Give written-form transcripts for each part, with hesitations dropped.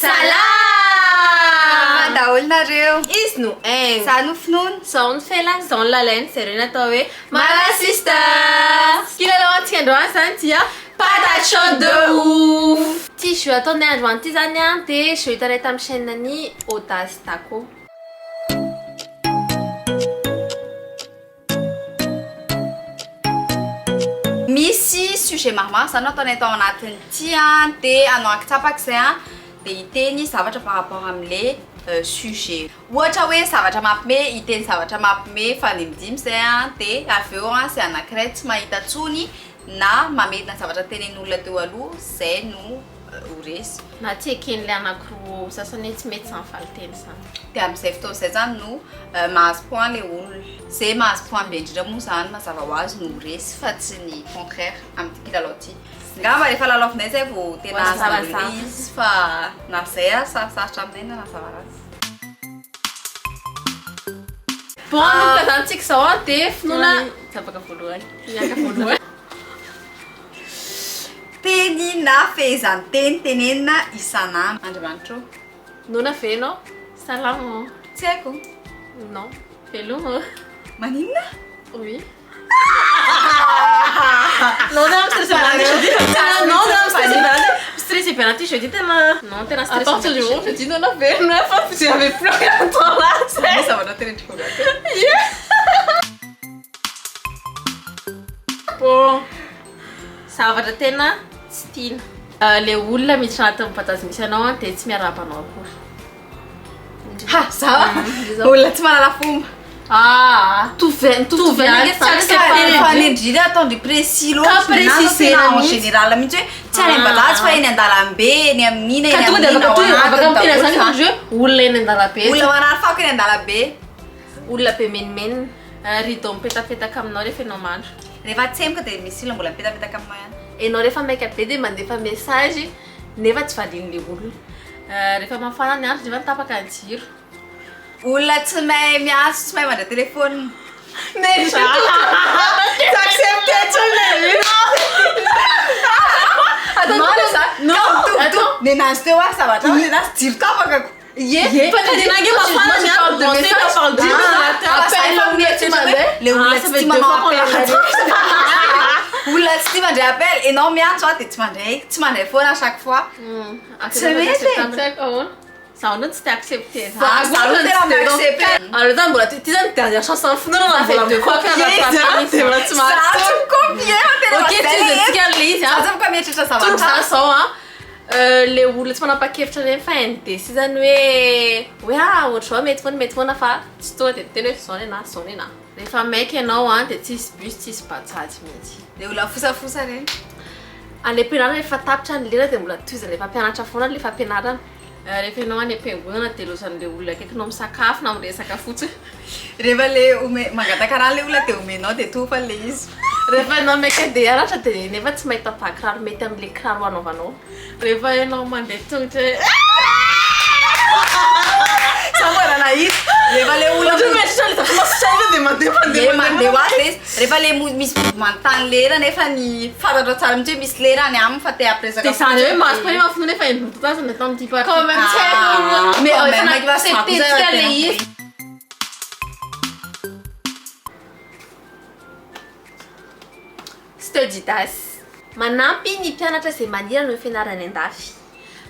Salam! Daol nareo. Izy no aigny. Za no finoana. Zao ny fela, zao ny lalainy, zay ireo natao hoe Mala Sisters! Kilalao antsika androany zany dia patate chaude de ouf! Ty jeu ataonay androany ty zany a, dia jeu hitanay tamin'ny chaîne-ny Audace Taco. Misy sujet maromaro zany ataonay tao anatin'ity a, dia anao akitsapak'izay a, dia hiteny zavatra par rapport am'le sujet. Ohatra hoe zavatra mampime, hiteny zavatra mampime fanimidimy zay a, dia avy eo a zay anankiray tsy mahita tsony na mamety zavatra tenen'olona teo aloha, zay no ho resy. Na tsy eken'le anankiroa sasany tsy mety samy valiteny zany. Dia amin'izay fotoana izay zany no mahazo point le olona. Zay mahazo point be indrindra moa zany mazava ho azy no ho resy fa tsy ny contraire amin'ity kilalao ty. Ngamba rehefa lalaovinay zay vao tena azana izy fa na zay a sarosarotra aminay na nazava ratsy. Bon, manomboka zany tsika zao a, dia finoana tapaka voalohany. Miaka voalohany. Teny na fehezanteny tenenina isan'andro. Andriamanitro. Nona feno? Salamo. Tsy haiko. Non. Velomo. Maninona? Oui. Non, non, stressé penalty. Non, non, stressé penalty. Stressé penalty, je dis tellement. Non, t'es là stressé. À partir du moment où je dis non, non, non, parce que j'avais plus rien à toi là. Ça va noter les trucs. Bon. Zavatra tena tsy tiana. Le olona miditra anatin'ny patazy misy anao dia tsy miara-panao akory. Ha, za olona tsy manana fomba. Ah, tout vient fanendrina ataondry précis loatra en général mihitsy hoe tsy any am-badatsy fa eny an-dalambe eny amin'ina eny amin'ina jeu olona eny an-dalambe olona manary fako eny an-dalambe olona be menimeny rideau mipetapetaka aminao rehefa enao mandro rehefa tsemboka dia misy olona mbola mipetapetaka aminao ihany enao rehefa maika be dia mandefa message nefa tsy valin'le olona rehefa mafana ny andro nefa nitapaka ny jiro olona tsy mahay miantso tsy mahay mandray téléphone mais t'acceptes nenazy teo a zavatra nenazy jiro tapakako le olona tsy tia manao appel olona tsy tia mandray appel enao miantso a dia tsy mandray foana à chaque fois tsy mety ça on s'était accepté. Ça on était accepté. Alors dans voilà, tu as dernière chance en fond on a fait de quoi faire la c'est vrai tu m'as. Ça combien OK, tu regardes les ça combien tu ça va. Tout ça hein. Les olona tsy manapa kevitra rehefa dia sy zany hoe ohatro mety foana fa tsy toa dia tena hoe zao nena zao nena rehefa maika ianao a dia tsisy bus tsisy bajaj mihitsy le olona fosafosa reny any ampianarana rehefa tapitra ny lera dia mbola toiza rehefa mpianatra foana rehefa ampianarana rehefa ianao any am-piangonana dia losan'le olona akaikinao misakafo na miresaka fotsiny rehefa le mangataka le olona dia omenao dia tofa le izy rehefa ianao maika dia aratra dia nefa tsy mahita pakiraro mety amin'le kiraro anaovanao rehefa ianao mandeha tongotra samborana izy rehefa le olona mandeha hoazy rehefa le misy manontany lera nefa ny fantatra tsara mihitsy hoe misy lera any aminy fa te ampiresaka dia zany hoe maso pa mafino nefa endrotazana atao amin'ity party quand même tsy mais accepter le izy Studidas. Manampy ny mpianatra izay maniry ny fianarany andafy.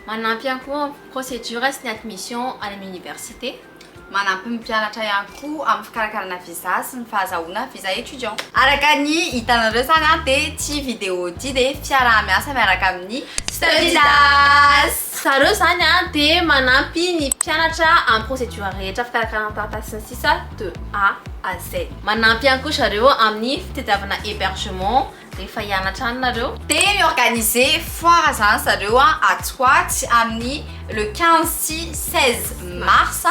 Manampy ihany koa procédure sy ny admission any amin'ny université. Manampy ny mpianatra ihany koa amin'ny fikarakarana visa sy ny fahazahoana visa étudiant. Araka ny hitanareo zany a dia ty vidéo ty dia fiarah-miasa miaraka amin'ny Studidas. Sareo zany a dia manampy ny mpianatra amin'ny procédure rehetra fikarakarana taratasy sy ny sisa de A à Z. Manampy ihany koa zareo amin'ny fitadiavana hébergement rehefa hianatra any nareo dia miorganiser foire zany zareo a Tsoaty amin'ny le 15 sy 16 mars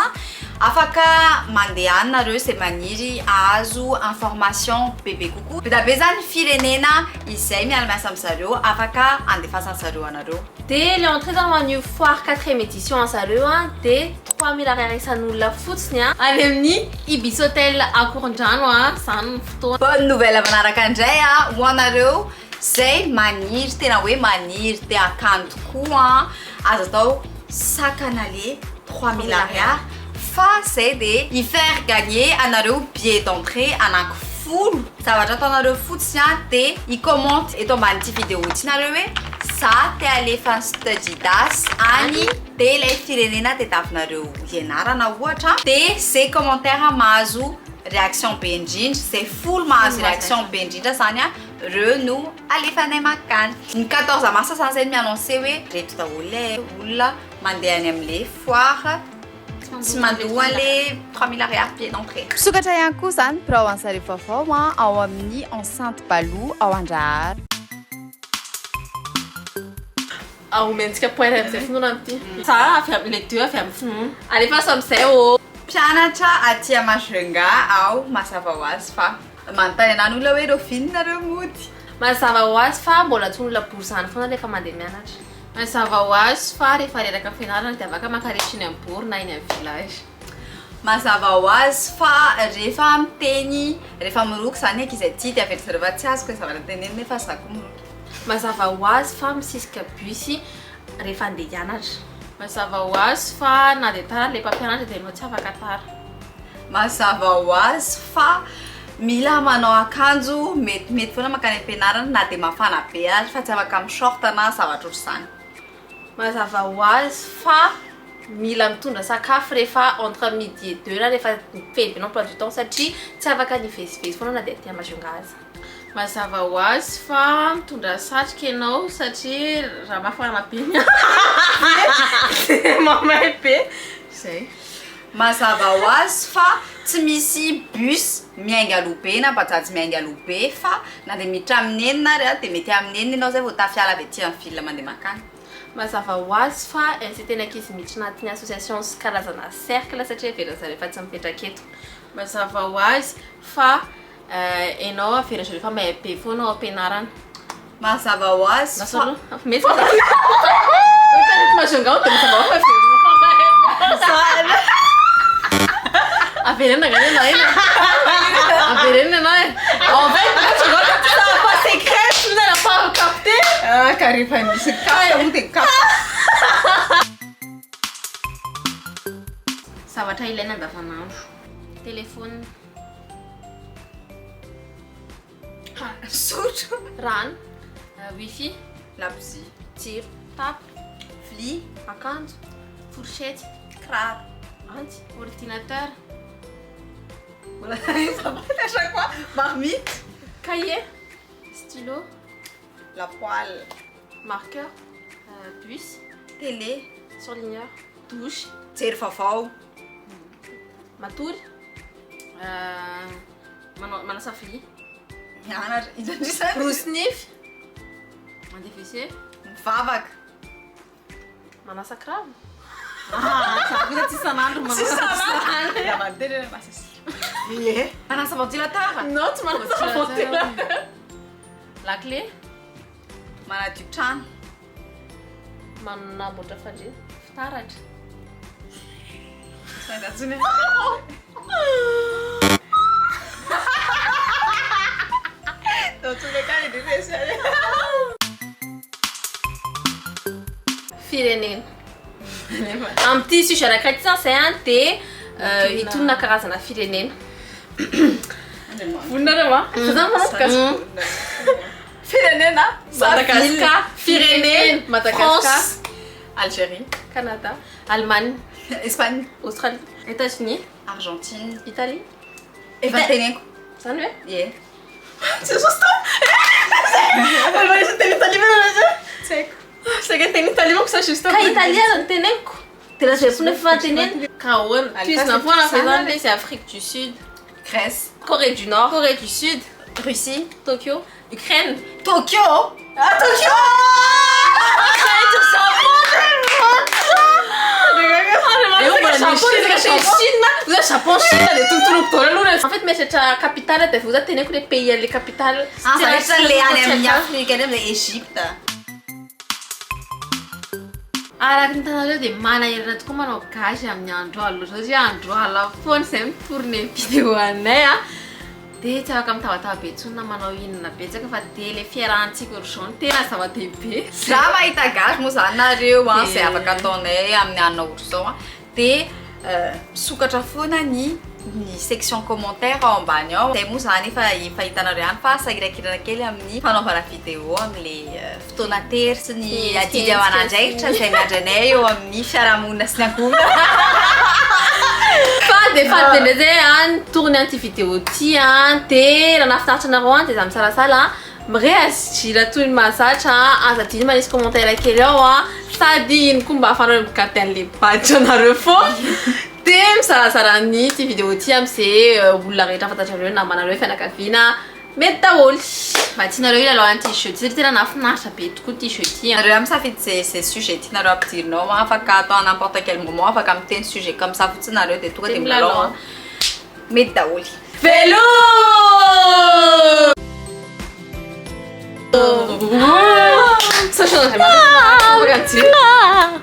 afaka mandeha any nareo izay maniry ahazo information bebe kokoa be be zany firenena izay miara-miasa amin'ny zareo afaka andefasana zareo anareo dia le entrée zany hoan'io foire 4e édition zareo dia 3000 ariary isan'olona fotsiny any amin'ny Ibis Hotel Ankorondrano zany fotoana bonne nouvelle manaraka indray ho anareo zay maniry tena hoe maniry dia akanto tokoa azo atao sakanale 3000 ariary fa zay de hifaire gagner anareo billet d'entrée anankifolo zavatra ataonareo fotsiny de hicommente eto ambanyity vidéo ity nareo hoe za te alefa ny studidas any de ilay firenena tediavinareo ianarana ohatra de zay commentaire mahazo réaction be indrindra zay folo mahazo réaction be indrindra zany reo no alefanay makany ny 14 mars zany zay miannonce hoe reto daholo lay olona mandeha any amle foire tsy mandoa le 3000 ariary billet d'entrée sokatra ihany koa zany birao an'zareo vaovao ao amin'ny enceinte Balou ao Andrahary mentsika point am'zay finoana amity sa avy amin'ny le deux avy amin'ny finoana alefa so am'zay o mpianatra aty Majunga ao mazava ho azy fa manontany anany olona hoe rofiny nareo mody mazava ho azy fa mbola tsy olona borizany foana rehefa mandeha mianatra mazava ho azy fa rehefa reraka fianarana dia afaka makaritra iny amin'ny bory na iny amin'ny village mazava ho azy fa rehefa miteny rehefa miroko zany eky izy aty dia avery zareo fa tsy azoko zavatra teneny nefa zako miroky mazava ho azy fa misisika bus rehefa andeha hianatra mazava ho azy fa na dia tara le mpampianatra dia anao tsy afaka tara mazava ho azy fa mila manao akanjo metimety foana makany am-pianarana na dia mafana be azy fa tsy afaka amin'ny short na zavatra ohatr'izany mazava ho azy fa mila mitondra sakafo rehefa entre midi et 2 na rehefa fety benao emploi du temps satria tsy afaka nivezivezy foana na dia aty Majunga azy mazava ho azy fa mitondra satroka ianao satria raha mafana be mamay be zay mazava ho azy fa tsy misy bus miainga alobe na bajaj miainga alobe fa na dia miditra amin'ny enina ary dia mety amin'ny enina ianao zay vao tafiala avy aty amin'ny ville mandeha makany mazava ho azy fa incitena ankizy miditra anatin'ny association sy karazana cercle satria verina zareo efa tsy mipetraka eto mazava ho azy fa ianao avery zareo efa mahay be foana ao am-pianarana mazava ho azy fa mety Majunga dia mazava ho averena ganena ina averena anao en fait ça va pas secret tu n'as pas capté karehefa misy kapta moa dia kapta zavatra ilaina andavanandro telefôna sotro rano wifi labozia jiro tapo vilia akanjo fourchette kiraro antsy ordinateur voilà ça va à chaque fois marmite cahier stylo la poêle marqueur bus télé surligneur douche jiro vaovao matory manasa vilia mianatra indrindrisany brosinify mandeha WC mivavaka manasa kravo saboda tsy isan'andro manatena masasy ie manasa ventilateur non tsy manasa ventilateur la clé manadio trano manamboatra fandrina fitaratra saindatsony firenena am'ity sujet anakiraiky zany zay dia hitonona karazana firenena voninareo firenena Madagascar firenena Madagascar France Algérie Canada Allemagne Espagne Australie États-Unis Argentine Italie efa teneniko zany hoe ie tsy justo alva teny Italie tsy haiko saika teny Italie manko sa justo ka italiana no teneniko dia raha zay fona efa tenena ka ahoana toizina foana fa zany le c'est Afrique du Sud Grèce Corée du Nord Corée du Sud Russie Tokyo Ukraine Tokyo Tokyo Japon, Chine, les tout. En fait, mais c'est la capitale, vous êtes tenu que les pays, les capitales. Ah, ça va être les africaines, l'Égypte. Araka ny tanareo dia manahirana tokoa manao gazy amin'ny andro alina satria andro alina foana izay mitorona vidéo anay dia tsy afaka mitavataha be tsony manao inona betsaka fa dia le fiarahantsika ourson tena zava-dehibe za mahita gasy moa zany nareo a zay afaka ataonay amin'ny anina ourson dia misokatra foana ny section commentaire ao ambany ao zay moa zany efa hitanareo ihany fa sahirakirana kely amin'ny fanaovana vidéo amin'le fotoana tery sy ny adidy aman'andraikitra zay miandry anay eo amin'ny fiarahamonina sy ny ankohona fa dia fadibendray zay a tourny an'ity vidéo ty a dia raha nahafinaritra anareo a dia za misalasala mireagir toy ny mahazatra azadiny manisy commentaire kely ao a sady iny koa mba ahafanareo mikarte an'le badge anareo foana dia misalasala nyty vidéo ty am'zay olona rehetra fantatrareo namanareo fianakaviana mety daholo mba tianareo ilalao an'ity jeu ty tena nahafinaritra be tokoa ty jeu ty nareo misafidy zay sujet tianareo ampidirinao afaka atao n'importe quel moment afaka miteny sujet comme ça fotsiny nareo dia tonga dia milalao mety daholo vélo ça change vraiment